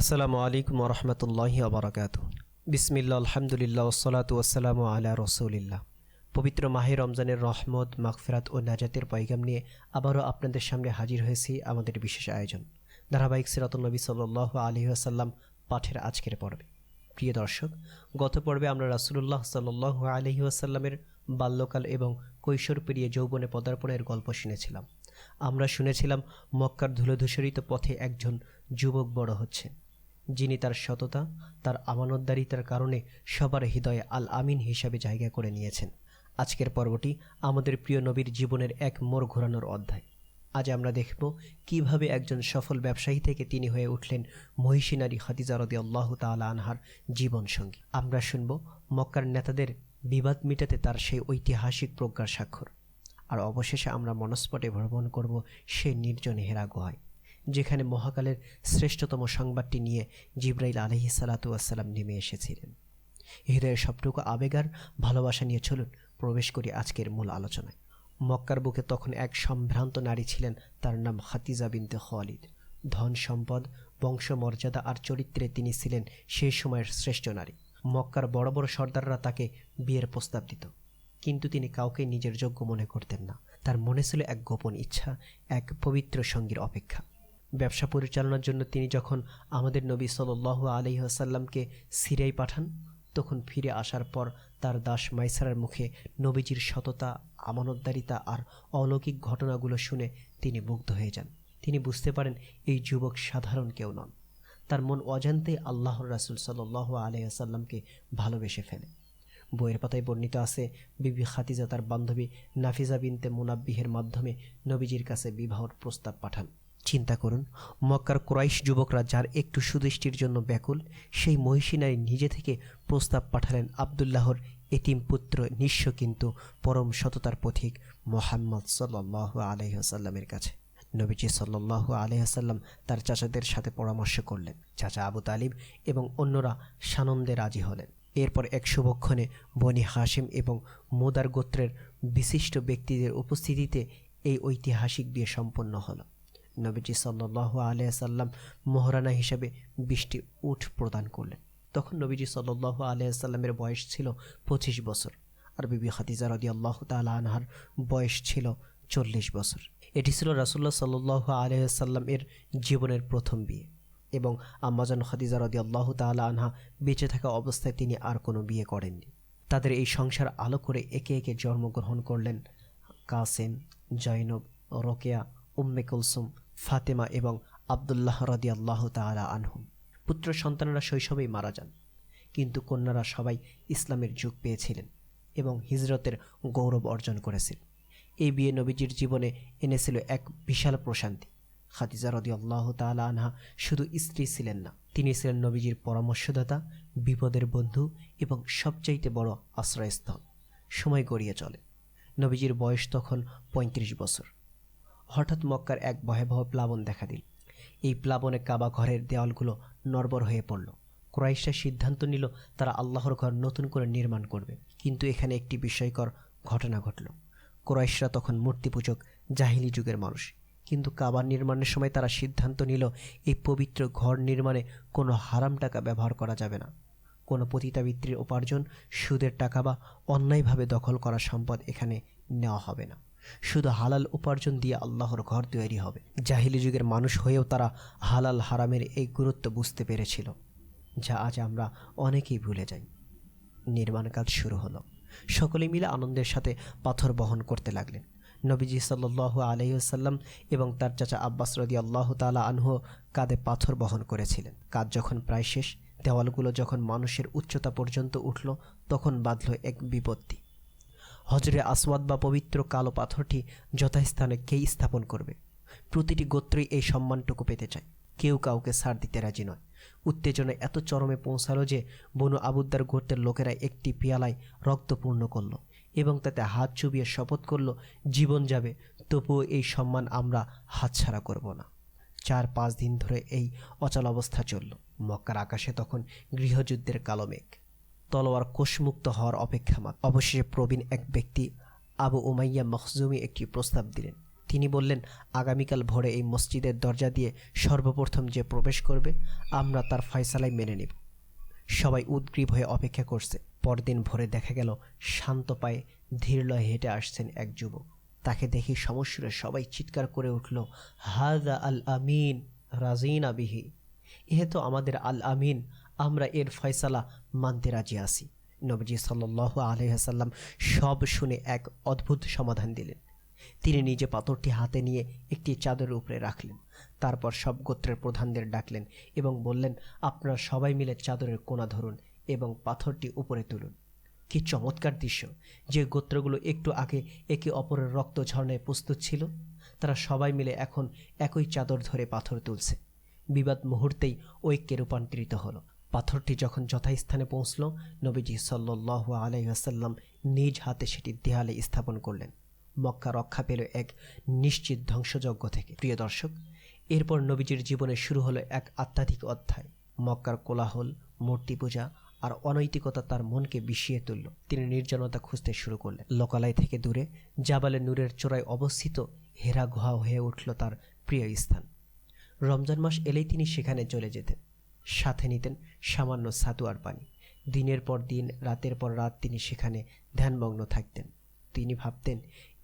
আসসালামু আলাইকুম রহমতুল্লাহি আবরাকাতু। বিসমিল্লাহ, আলহামদুলিল্লাহ, ওসসালাতু ওয়াসসালামু আলা রসুলিল্লাহ। পবিত্র মাহে রমজানের রহমত, মাগফিরাত ও নাজাতের পয়গাম নিয়ে আবারও আপনাদের সামনে হাজির হয়েছি আমাদের বিশেষ আয়োজন ধারাবাহিক সিরাতুন নবী সাল্লাল্লাহু আলাইহি ওয়াসাল্লাম পাঠের আজকের পর্বে। প্রিয় দর্শক, গত পর্বে আমরা রাসূলুল্লাহ সাল্লাল্লাহু আলাইহি ওয়াসাল্লামের বাল্যকাল এবং কৈশোর পেরিয়ে যৌবনে পদার্পণের গল্প শুনেছিলাম। আমরা শুনেছিলাম মক্কার ধুলোধূসরিত পথে একজন যুবক বড় হচ্ছে, যিনি তার সততা, তার আমানতদারিতার কারণে সবার হৃদয়ে আল আমিন হিসাবে জায়গা করে নিয়েছেন। আজকের পর্বটি আমাদের প্রিয় নবীর জীবনের এক মোড় ঘোরানোর অধ্যায়। আজ আমরা দেখব কিভাবে একজন সফল ব্যবসায়ী থেকে তিনি হয়ে উঠলেন মহিষী নারী খাদিজা রাদিয়াল্লাহু তাআলা আনহার জীবনসঙ্গী। আমরা শুনব মক্কার নেতাদের বিবাদ মিটাতে তার সেই ঐতিহাসিক প্রজ্ঞার স্বাক্ষর। আর অবশেষে আমরা মনস্পটে ভ্রমণ করব সেই নির্জন হেরা গুহায়, যেখানে মহাকালের শ্রেষ্ঠতম সংবাদটি নিয়ে জিবরাইল আলাইহিস সালাতু ওয়াসসালাম নেমে এসেছিলেন। হৃদয়ের সবটুকু আবেগ আর ভালোবাসা নিয়ে চলুন প্রবেশ করি আজকের মূল আলোচনায়। মক্কার বুকে তখন এক সম্ভ্রান্ত নারী ছিলেন, তার নাম খাদিজা বিনতে খালিদ। ধন সম্পদ, বংশমর্যাদা আর চরিত্রে তিনি ছিলেন সেই সময়ের শ্রেষ্ঠ নারী। মক্কার বড় বড় সর্দাররা তাকে বিয়ের প্রস্তাব দিত, কিন্তু তিনি কাউকে নিজের যোগ্য মনে করতেন না। তার মনে ছিল এক গোপন ইচ্ছা, এক পবিত্র সঙ্গীর অপেক্ষা। ব্যবসা পরিচালনার জন্য তিনি যখন আমাদের নবী সাল্লাল্লাহু আলাইহি ওয়াসাল্লামকে সিরিয়ায় পাঠান, তখন ফিরে আসার পর তার দাস মাইসারার মুখে নবীজির সততা, আমানতদারিতা আর অলৌকিক ঘটনাগুলো শুনে তিনি মুগ্ধ হয়ে যান। তিনি বুঝতে পারেন এই যুবক সাধারণ কেউ নন। তার মন অজান্তেই আল্লাহর রাসূল সাল্লাল্লাহু আলাইহি ওয়াসাল্লামকে ভালোবেসে ফেলে। বইয়ের পাতায় বর্ণিত আছে, বিবি খাদিজা তার বান্ধবী নাফিজা বিনতে মুনাব্বিহের মাধ্যমে নবীজির কাছে বিবাহর প্রস্তাব পাঠান। চিন্তা করুন, মক্কার কুরাইশ যুবকরা যার একটু সুদৃষ্টির জন্য ব্যাকুল, সেই মহিষী নারী নিজে থেকে প্রস্তাব পাঠালেন আবদুল্লাহর এতিম পুত্র, নিঃস্ব কিন্তু পরম সততার পথিক মুহাম্মদ সাল্লাল্লাহু আলাইহি ওয়াসাল্লামের কাছে। নবীজি সাল্লাল্লাহু আলাইহি ওয়াসাল্লাম তার চাচাদের সাথে পরামর্শ করলেন। চাচা আবু তালিব এবং অন্যরা সানন্দে রাজি হলেন। এরপর এক শুভক্ষণে বনি হাশিম এবং মুদার গোত্রের বিশিষ্ট ব্যক্তিদের উপস্থিতিতে এই ঐতিহাসিক বিয়ে সম্পন্ন হলো। নবীজি সাল্লাল্লাহু আলাইহি ওয়াসাল্লাম মোহরানা হিসাবে 20টি উট প্রদান করলেন। তখন নবীজি সাল্লাল্লাহু আলাইহি ওয়াসাল্লামের বয়স ছিল 25 বছর, আর বিবি খাদিজা রাদিয়াল্লাহু তাআলা আনহার বয়স ছিল 40 বছর। এটি ছিল রাসূলুল্লাহ সাল্লাল্লাহু আলাইহি ওয়াসাল্লাম এর জীবনের প্রথম বিয়ে, এবং আম্মাজান খাদিজা রাদিয়াল্লাহু তাআলা আনহা বেঁচে থাকা অবস্থায় তিনি আর কোনো বিয়ে করেননি। তাদের এই সংসার আলো করে একে একে জন্মগ্রহণ করলেন কাসেম, জয়নব, রোকেয়া, উম্মে কুলসুম, ফাতেমা এবং আবদুল্লাহ রাদিয়াল্লাহু তাআলা আনহুম। পুত্র সন্তানরা শৈশবেই মারা যান, কিন্তু কন্যারা সবাই ইসলামের যুগ পেয়েছিলেন এবং হিজরতের গৌরব অর্জন করেছিল। এই বিয়ে নবীজির জীবনে এনেছিল এক বিশাল প্রশান্তি। খাদিজা রাদিয়াল্লাহু তাআলা আনহা শুধু স্ত্রী ছিলেন না, তিনি ছিলেন নবীজির পরামর্শদাতা, বিপদের বন্ধু এবং সবচাইতে বড় আশ্রয়স্থল। সময় গড়িয়ে চলে। নবীজির বয়স তখন 35 বছর। হঠাৎ মক্কার এক ভয়াবহ প্লাবন দেখা দিল। এই প্লাবনে কাবা ঘরের দেওয়ালগুলো নড়বড় হয়ে পড়ল। কুরাইশরা সিদ্ধান্ত নিল তারা আল্লাহর ঘর নতুন করে নির্মাণ করবে। কিন্তু এখানে একটি বিস্ময়কর ঘটনা ঘটল। কুরাইশরা তখন মূর্তিপূজক, জাহিলি যুগের মানুষ, কিন্তু কাবা নির্মাণের সময় তারা সিদ্ধান্ত নিল এই পবিত্র ঘর নির্মাণে কোনো হারাম টাকা ব্যবহার করা যাবে না। কোনো পতিতাবৃত্তির উপার্জন, সুদের টাকা বা অন্যায়ভাবে দখল করা সম্পদ এখানে নেওয়া হবে না। শুধু হালাল উপার্জন দিয়ে আল্লাহর ঘর তৈরি হবে। জাহিলি যুগের মানুষ হয়েও তারা হালাল হারামের এই গুরুত্ব বুঝতে পেরেছিল, যা আজ আমরা অনেকেই ভুলে যাই। নির্মাণ কাজ শুরু হলো। সকলে মিলে আনন্দের সাথে পাথর বহন করতে লাগলেন। নবীজি সাল্লাল্লাহু আলাইহি ওয়াসাল্লাম এবং তার চাচা আব্বাস রাদিয়াল্লাহু তাআলা আনহু কাঁধে পাথর বহন করেছিলেন। কাজ যখন প্রায় শেষ, দেওয়ালগুলো যখন মানুষের উচ্চতা পর্যন্ত উঠল, তখন বাঁধল এক বিপত্তি। হজরে আসওয়াদ বা পবিত্র কালো পাথরটি যথাস্থানে কে স্থাপন করবে? প্রতিটি গোত্রই এই সম্মানটুকু পেতে চায়, কেউ কাউকে ছাড় দিতে রাজি নয়। উত্তেজনা এত চরমে পৌঁছালো যে বনু আবুদ্দার গোত্রের লোকেরা একটি পেয়ালায় রক্ত পূর্ণ করল এবং তাতে হাত চুবিয়ে শপথ করল, জীবন যাবে তবুও এই সম্মান আমরা হাতছাড়া করব না। 4-5 দিন ধরে এই অচল অবস্থা চলল। মক্কার আকাশে তখন গৃহযুদ্ধের কালো মেঘ, তলোয়ার কোষমুক্ত হওয়ার অপেক্ষা মাত্র। অবশেষে প্রবীণ এক ব্যক্তি আবু উমাইয়া মখজুমি একটি প্রস্তাব দিলেন, তিনি বললেন, আগামীকাল ভোরে এই মসজিদের দরজা দিয়ে সর্বপ্রথম যে প্রবেশ করবে আমরা তার ফয়সালাই মেনে নেব। সবাই উদ্গ্রীব হয়ে অপেক্ষা করছে। পরদিন ভোরে দেখা গেল শান্ত পায়ে ধীরলয়ে হেঁটে আসছেন এক যুবক। তাকে দেখে সমস্যার সবাই চিৎকার করে উঠল, হাযা আল আমিন রাজিনা বিহি, এ তো আমাদের আল আমিন, আমরা এর ফয়সালা মানতে রাজি আছি। নবীজি সাল্লাল্লাহু আলাইহি ওয়াসাল্লাম সব শুনে এক অদ্ভুত সমাধান দিলেন। তিনি নিজে পাথরটি হাতে নিয়ে একটি চাদরের উপরে রাখলেন। তারপর সব গোত্রের প্রধানদের ডাকলেন এবং বললেন, আপনারা সবাই মিলে চাদরের কোণা ধরুন এবং পাথরটি উপরে তুলুন। কি চমৎকার দৃশ্য! যে গোত্রগুলো একটু আগে একে অপরের রক্ত ঝরনায় প্রস্তুত ছিল, তারা সবাই মিলে এখন একই চাদর ধরে পাথর তুলছে। বিবাদ মুহূর্তেই ঐক্যে রূপান্তরিত হলো। পাথরটি যখন যথাস্থানে পৌঁছল, নবীজি সাল্লাল্লাহু আলাইহি ওয়াসাল্লাম নিজ হাতে সেটি দেয়ালে স্থাপন করলেন। মক্কা রক্ষা পেল এক নিশ্চিত ধ্বংসযজ্ঞ থেকে। প্রিয় দর্শক, এরপর নবীজির জীবনে শুরু হলো এক আধ্যাত্মিক অধ্যায়। মক্কার কোলাহল, মূর্তি পূজা আর অনৈতিকতা তার মনকে বিষিয়ে তুলল। তিনি নির্জনতা খুঁজতে শুরু করলেন। লোকালয় থেকে দূরে জাবালে নূরের চূড়ায় অবস্থিত হেরা গুহা হয়ে উঠল তার প্রিয় স্থান। রমজান মাস এলেই তিনি সেখানে চলে যেতেন। সাথে নিতেন সামান্য ছাতু আর পানি। দিনের পর দিন, রাতের পর রাত তিনি সেখানে ধ্যানমগ্ন থাকতেন। তিনি ভাবতেন,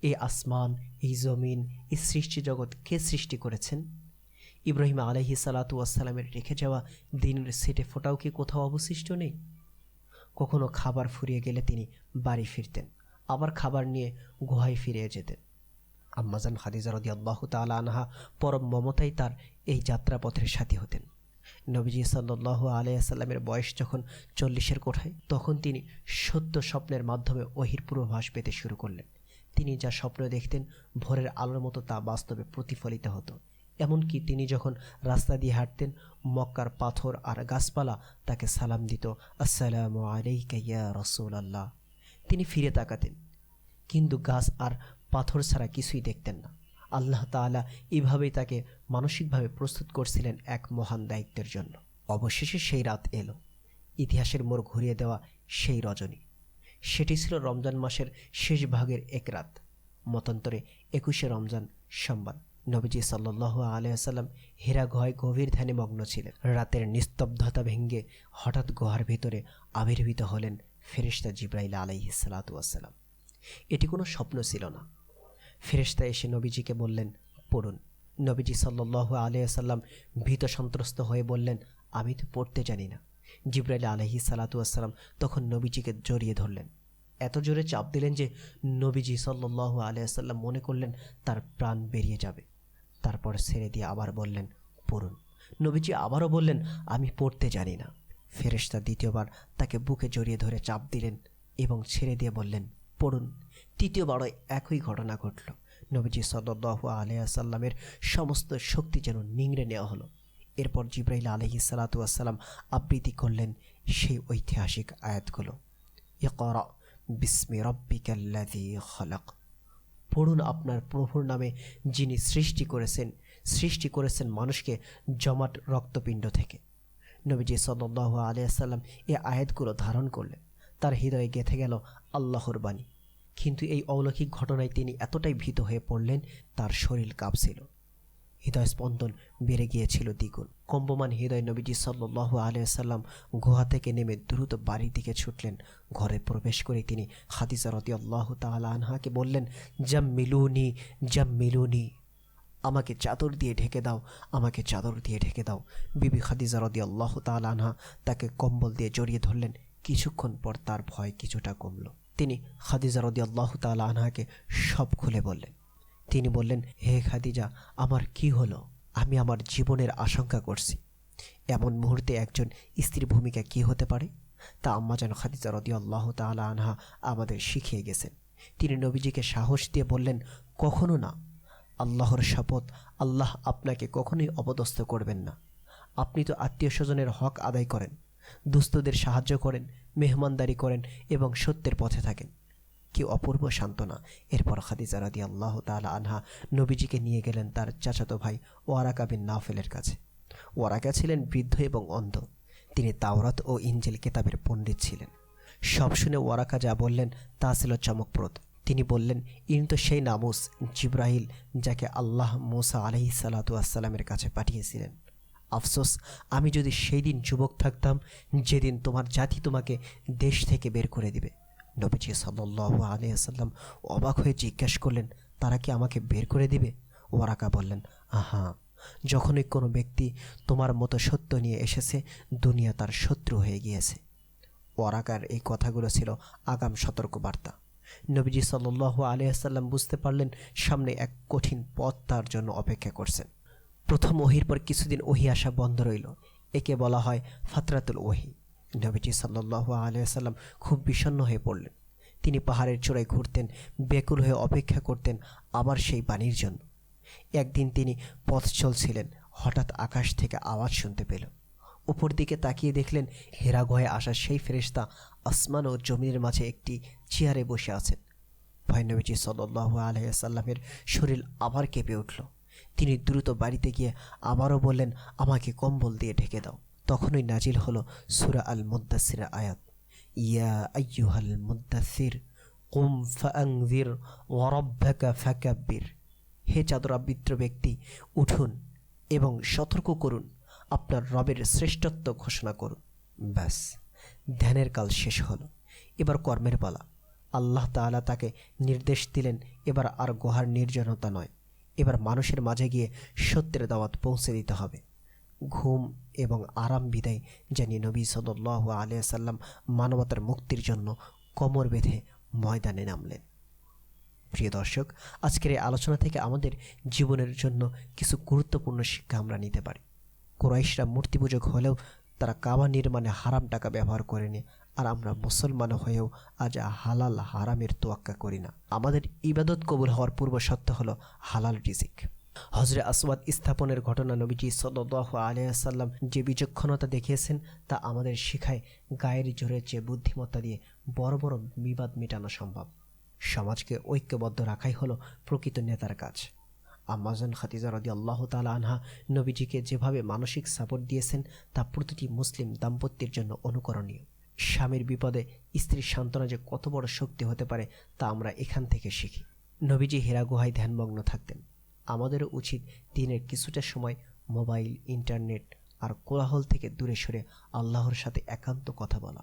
এই আসমান, এই জমিন, এই সৃষ্টি জগৎ কে সৃষ্টি করেছেন? ইব্রাহিম আলাইহিস সালাতু ওয়াসসালামের রেখে যাওয়া দিনের সেটে ফোটাও কি কোথাও অবশিষ্ট নেই? কখনো খাবার ফুরিয়ে গেলে তিনি বাড়ি ফিরতেন, আবার খাবার নিয়ে গুহায় ফিরে যেতেন। আম্মাজান খাদিজা রাদিয়াল্লাহু তাআলা আনহা পরম মমতায় তার এই যাত্রাপথের সাথী হতেন। নবীজি সাল্লাল্লাহু আলাইহি ওয়াসাল্লামের বয়স যখন 40-এর কোঠায়, তখন তিনি সত্য স্বপ্নের মাধ্যমে ওহীর পূর্বাভাস পেতে শুরু করলেন। তিনি যা স্বপ্ন দেখতেন, ভোরের আলোর মতো তা বাস্তবে প্রতিফলিত হতো। এমনকি তিনি যখন রাস্তা দিয়ে হাঁটতেন, মক্কার পাথর আর গাছপালা তাকে সালাম দিত, আসসালামু আলাইকা ইয়া রাসূলুল্লাহ। তিনি ফিরে তাকাতেন, কিন্তু গাছ আর পাথর ছাড়া কিছুই দেখতেন না। আল্লাহ তাআলা এভাবেই তাকে মানসিকভাবে প্রস্তুত করছিলেন এক মহান দায়িত্বের জন্য। অবশেষে সেই রাত এলো, ইতিহাসের মোড় ঘুরিয়ে দেওয়া সেই রজনী। সেটি ছিল রমজান মাসের শেষ ভাগের এক রাত, মতান্তরে 21শে রমজান সোমবার। নবীজি সাল্লাল্লাহু আলাইহি ওয়াসাল্লাম হীরা গুহায় গভীর ধ্যানে মগ্ন ছিলেন। রাতের নিস্তব্ধতা ভেঙে হঠাৎ গুহার ভিতরে আবির্ভূত হলেন ফেরেশতা জিবরাইল আলাইহিস সালাতু ওয়াসসালাম। এটি কোনো স্বপ্ন ছিল না। ফেরেশতা এসে নবীজিকে বললেন, পড়ুন। নবীজি সাল্লাল্লাহু আলাইহি ওয়াসাল্লাম ভীত সন্ত্রস্ত হয়ে বললেন, আমি তো পড়তে জানি না। জিবরাইল আলাইহিস সালাতু ওয়াসসালাম তখন নবীজিকে জড়িয়ে ধরলেন, এত জোরে চাপ দিলেন যে নবীজি সাল্লাল্লাহু আলাইহি ওয়াসাল্লাম মনে করলেন তার প্রাণ বেরিয়ে যাবে। তারপর ছেড়ে দিয়ে আবার বললেন, পড়ুন। নবীজি আবারও বললেন, আমি পড়তে জানি না। ফেরেশতা দ্বিতীয়বার তাকে বুকে জড়িয়ে ধরে চাপ দিলেন এবং ছেড়ে দিয়ে বললেন, পড়ুন। তৃতীয়বারও একই ঘটনা ঘটল। নবীজি সাল্লাল্লাহু আলাইহি ওয়াসাল্লামের সমস্ত শক্তি যেন নিংড়ে নেওয়া হলো। এরপর জিবরাইল আলাইহিস সালাতু ওয়াসসালাম আবৃত্তি করলেন সেই ঐতিহাসিক আয়াতগুলো, ইকরা বিসমি রাব্বিকাল্লাযী খালাক। পড়ুন আপনার প্রভুর নামে, যিনি সৃষ্টি করেছেন মানুষকে জমাট রক্তপিণ্ড থেকে। নবীজি সাল্লাল্লাহু আলাইহি ওয়াসাল্লাম এই আয়াতগুলো ধারণ করলেন। তার হৃদয়ে গেঁথে গেল আল্লাহর বাণী। কিন্তু এই অলৌকিক ঘটনায় তিনি এতটাই ভীত হয়ে পড়লেন, তার শরীর কাঁপছিল, হৃদয় স্পন্দন বেড়ে গিয়েছিল দ্বিগুণ। কম্পমান হৃদয় নবীজি সাল্লাল্লাহু আলাইহি ওয়াসাল্লাম গুহা থেকে নেমে দ্রুত বাড়ির দিকে ছুটলেন। ঘরে প্রবেশ করে তিনি খাদিজা রাদিয়াল্লাহু তাআলা আনহাকে বললেন, জাম্মিলুনি জাম্মিলুনি, আমাকে চাদর দিয়ে ঢেকে দাও, আমাকে চাদর দিয়ে ঢেকে দাও। বিবি খাদিজা রাদিয়াল্লাহু তাআলা আনহা তাকে কম্বল দিয়ে জড়িয়ে ধরলেন। কিছুক্ষণ পর তার ভয় কিছুটা কমল। তিনি খাদিজা রাদিয়াল্লাহু তাআলা আনহাকে সব খুলে বললেন। তিনি বললেন, হে খাদিজা, আমার কি হলো? আমি আমার জীবনের আশঙ্কা করছি। এমন মুহূর্তে একজন স্ত্রীর ভূমিকা কি হতে পারে তা আম্মাজান খাদিজা রাদিয়াল্লাহু তাআলা আনহা আমাদের শিখিয়ে গেছেন। তিনি নবীজিকে সাহস দিয়ে বললেন, কখনো না, আল্লাহর শপথ, আল্লাহ আপনাকে কখনোই অপদস্থ করবেন না। আপনি তো আত্মীয় স্বজনের হক আদায় করেন, দুস্থদের সাহায্য করেন, মেহমানদারি করেন এবং সত্যের পথে থাকেন। কি অপূর্ব সান্ত্বনা! এরপর খাদিজা রাদিয়াল্লাহু তাআলা আনহা নবীজিকে নিয়ে গেলেন তার চাচাতো ভাই ওয়ারাকা বিন নাফেলের কাছে। ওয়ারাকা ছিলেন বৃদ্ধ এবং অন্ধ। তিনি তাওরাত ও ইনজিল কিতাবের পণ্ডিত ছিলেন। সব শুনে ওয়ারাকা যা বললেন তা ছিল চমকপ্রদ। তিনি বললেন, ইনি তো সেই নামুস জিব্রাহিল যাকে আল্লাহ মুসা আলাইহিস সালাতু আসসালামের কাছে পাঠিয়েছিলেন। আফসোস, আমি যদি সেই দিন যুবক থাকতাম যেদিন তোমার জাতি তোমাকে দেশ থেকে বের করে দিবে। নবীজি সাল্লাল্লাহু আলাইহি ওয়াসাল্লাম অবাক হয়ে জিজ্ঞাসা করলেন, তারা কি আমাকে বের করে দিবে? ওয়ারাকা বললেন, আহা, যখনই কোনো ব্যক্তি তোমার মতো সত্য নিয়ে এসেছে, দুনিয়া তার শত্রু হয়ে গিয়েছে। ওয়ারাকার এই কথাগুলো ছিল আগাম সতর্কবার্তা। নবীজি সাল্লাল্লাহু আলাইহি ওয়াসাল্লাম বুঝতে পারলেন সামনে এক কঠিন পথ তার জন্য অপেক্ষা করছেন। প্রথম ওহির পর কিছুদিন ওহি আসা বন্ধ রইল। একে বলা হয় ফাতরাতুল ওহি। নবীজি সাল্লাল্লাহু আলাইহি ওয়াসাল্লাম খুব বিষণ্ণ হয়ে পড়লেন। তিনি পাহাড়ের চূড়ায় ঘুরতেন, ব্যাকুল হয়ে অপেক্ষা করতেন আবার সেই বাণীর জন্য। একদিন তিনি পথ চলছিলেন, হঠাৎ আকাশ থেকে আওয়াজ শুনতে পেল। উপর দিকে তাকিয়ে দেখলেন হেরা গুহায় আসা সেই ফেরেশতা আসমান ও জমিনের মাঝে একটি চেয়ারে বসে আছেন। ভয় নবীজি সাল্লাল্লাহু আলাইহি ওয়াসাল্লামের শরীর আবার কেঁপে উঠল। তিনি দ্রুত বাড়িতে গিয়ে আবারও বললেন, আমাকে কম্বল দিয়ে ঢেকে দাও। তখনই নাজিল হলো সূরা আল মুদ্দাসসিরের আয়াত, ইয়া আইয়ুহাল মুদ্দাসসির কুম ফাআনযির ওয়া রাব্বাকা ফাকাব্বির। হে চাদরাবৃত ব্যক্তি, উঠুন এবং সতর্ক করুন, আপনার রবের শ্রেষ্ঠত্ব ঘোষণা করুন। ব্যাস, ধ্যানের কাল শেষ হলো, এবার কর্মের পালা। আল্লাহ তাআলা তাকে নির্দেশ দিলেন, এবার আর গুহার নির্জনতা নয়, এবার মানুষের মাঝে গিয়ে সত্যের দাওয়াত পৌঁছে দিতে হবে। ঘুম এবং আরাম বিদায় জানিয়ে নবী সাল্লাল্লাহু আলাইহি ওয়াসাল্লাম মানবতার মুক্তির জন্য কোমর বেঁধে ময়দানে নামলেন। প্রিয় দর্শক, আজকের এই আলোচনা থেকে আমাদের জীবনের জন্য কিছু গুরুত্বপূর্ণ শিক্ষা আমরা নিতে পারি। কুরাইশরা মূর্তি পূজক হলেও তারা কাবা নির্মাণে হারাম টাকা ব্যবহার করেনি, আর আমরা মুসলমান হয়েও আজ হালাল হারামের তোয়াক্কা করি না। আমাদের ইবাদত কবুল হওয়ার পূর্ব শর্ত হলো হালাল রিজিক। হজরে আসওয়াদ স্থাপনের ঘটনা নবীজি সাল্লাল্লাহু আলাইহি ওয়াসাল্লাম যে বিচক্ষণতা দেখিয়েছেন তা আমাদের শেখায় গায়ের জোরের চেয়ে বুদ্ধিমত্তা দিয়ে বড় বড় বিবাদ মেটানো সম্ভব। সমাজকে ঐক্যবদ্ধ রাখাই হলো প্রকৃত নেতার কাজ। আম্মা জান খাদিজা রাদিয়াল্লাহু তাআলা আনহা নবীজিকে যেভাবে মানসিক সাপোর্ট দিয়েছেন তা প্রতিটি মুসলিম দাম্পত্যের জন্য অনুকরণীয়। স্বামীর বিপদে স্ত্রীর সান্ত্বনা যে কত বড় শক্তি হতে পারে তা আমরা এখান থেকে শিখি। নবীজি হেরা গুহায় ধ্যানমগ্ন থাকতেন। আমাদেরও উচিত দিনের কিছুটা সময় মোবাইল, ইন্টারনেট আর কোলাহল থেকে দূরে সরে আল্লাহর সাথে একান্ত কথা বলা।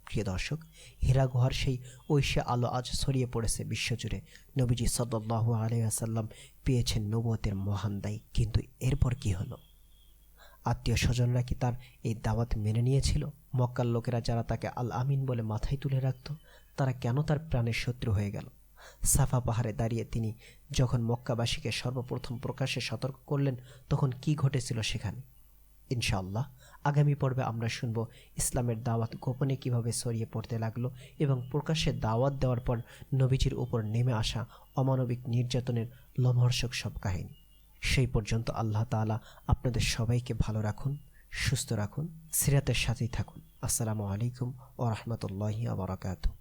প্রিয় দর্শক, হেরা গুহার সেই ঐশী আলো আজ ছড়িয়ে পড়েছে বিশ্বজুড়ে। নবীজি সাল্লাল্লাহু আলাইহি ওয়াসাল্লাম পেয়েছেন নবুয়তের মহান দায়ী, কিন্তু এরপর কি হলো? আত্মীয় স্বজনরা কি তার এই দাওয়াত মেনে নিয়েছিল? মক্কার লোকেরা যারা তাকে আল আমিন বলে মাথায় তুলে রাখত, তারা কেন তার প্রাণের শত্রু হয়ে গেল? সাফা পাহাড়ে দাঁড়িয়ে তিনি যখন মক্কাবাসীকে সর্বপ্রথম প্রকাশ্যে সতর্ক করলেন, তখন কি ঘটেছিল সেখানে? ইনশাআল্লাহ আগামী পর্বে আমরা শুনব ইসলামের দাওয়াত গোপনে কিভাবে ছড়িয়ে পড়তে লাগলো এবং প্রকাশ্যে দাওয়াত দেওয়ার পর নবীজির উপর নেমে আসা অমানবিক নির্যাতনের লোমহর্ষক সব কাহিনী। সেই পর্যন্ত আল্লাহ তাআলা আপনাদের সবাইকে ভালো রাখুন, সুস্থ রাখুন, সিরাতের সাথেই থাকুন। আসসালামু আলাইকুম ওয়া রাহমাতুল্লাহি ওয়া বারাকাতুহু।